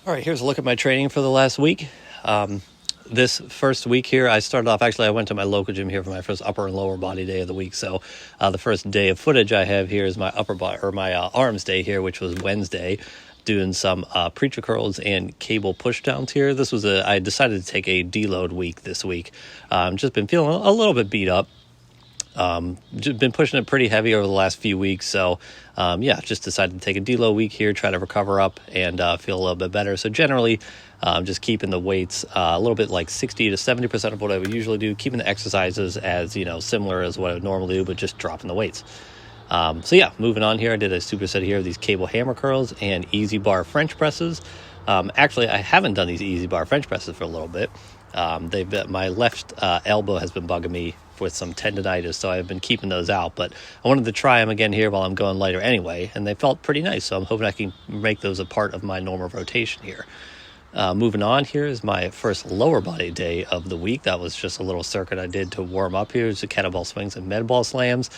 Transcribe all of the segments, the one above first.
All right, here's a look at my training for the last week. This first week here, I started off, actually, I went to my local gym here for my first upper and lower body day of the week. So the first day of footage I have here is my upper body, or my arms day here, which was Wednesday, doing some preacher curls and cable push downs here. I decided to take a deload week this week. Just been feeling a little bit beat up. Just been pushing it pretty heavy over the last few weeks. So, just decided to take a deload week here, try to recover up and feel a little bit better. So generally, just keeping the weights a little bit like 60 to 70% of what I would usually do, keeping the exercises as, similar as what I would normally do, but just dropping the weights. Moving on here, I did a superset here of these cable hammer curls and easy bar French presses. Actually, I haven't done these easy bar French presses for a little bit. My left elbow has been bugging me with some tendonitis, so I've been keeping those out, but I wanted to try them again here while I'm going lighter anyway, and they felt pretty nice, so I'm hoping I can make those a part of my normal rotation here. Moving on, here is my first lower body day of the week. That was just a little circuit I did to warm up here. It's the kettlebell swings and med ball slams.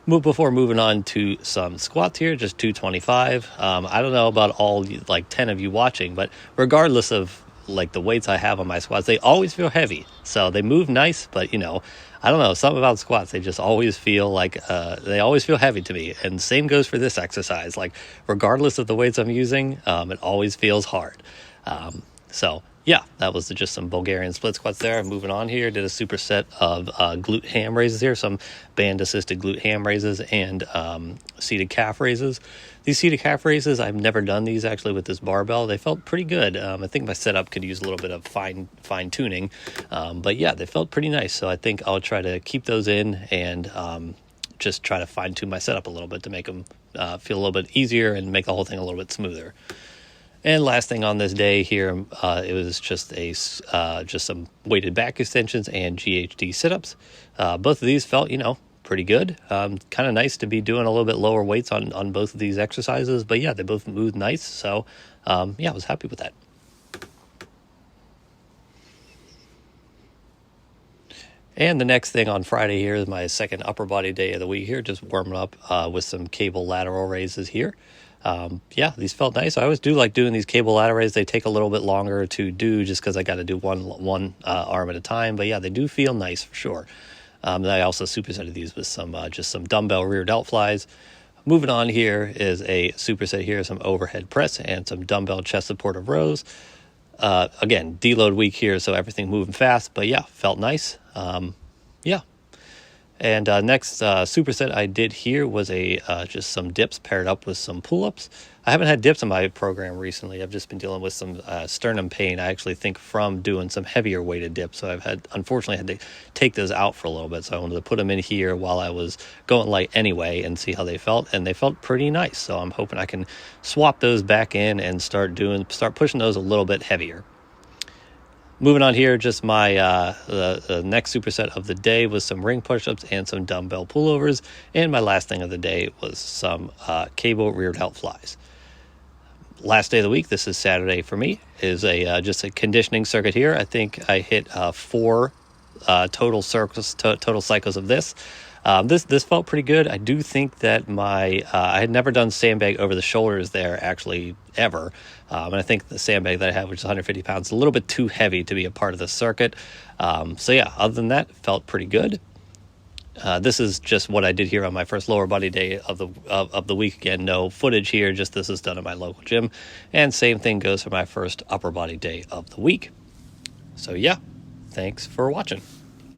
Before moving on to some squats here, just 225. I don't know about all 10 of you watching, but regardless of the weights I have on my squats, they always feel heavy. So they move nice, but I don't know, something about squats, they just always feel they always feel heavy to me. And same goes for this exercise. Regardless of the weights I'm using, it always feels hard. That was just some Bulgarian split squats there. Moving on here, did a superset of glute ham raises here, some band assisted glute ham raises and seated calf raises. These seated calf raises, I've never done these actually with this barbell. They felt pretty good. I think my setup could use a little bit of fine tuning, they felt pretty nice. So I think I'll try to keep those in and just try to fine tune my setup a little bit to make them feel a little bit easier and make the whole thing a little bit smoother. And last thing on this day here, it was just some weighted back extensions and GHD sit-ups. Both of these felt, pretty good. Kind of nice to be doing a little bit lower weights on both of these exercises. But they both moved nice. So, I was happy with that. And the next thing on Friday here is my second upper body day of the week here, just warming up with some cable lateral raises here. These felt nice. I always do like doing these cable lateral raises. They take a little bit longer to do just because I got to do one arm at a time. But they do feel nice for sure. I also supersetted these with some dumbbell rear delt flies. Moving on here is a superset here, some overhead press and some dumbbell chest supportive rows. Again, deload week here, so everything moving fast. But felt nice. And next superset I did here was just some dips paired up with some pull-ups. I haven't had dips in my program recently. I've just been dealing with some sternum pain, I actually think, from doing some heavier weighted dips. So unfortunately had to take those out for a little bit. So I wanted to put them in here while I was going light anyway and see how they felt. And they felt pretty nice. So I'm hoping I can swap those back in and start pushing those a little bit heavier. Moving on here, just my the next superset of the day was some ring push-ups and some dumbbell pullovers. And my last thing of the day was some cable rear delt flies. Last day of the week, this is Saturday for me, is just a conditioning circuit here. I think I hit 4 total cycles of this. This felt pretty good. I do think that I had never done sandbag over the shoulders there actually ever. And I think the sandbag that I have, which is 150 pounds, is a little bit too heavy to be a part of the circuit. Other than that, felt pretty good. This is just what I did here on my first lower body day of the week. Again, no footage here, just this is done at my local gym. And same thing goes for my first upper body day of the week. So thanks for watching.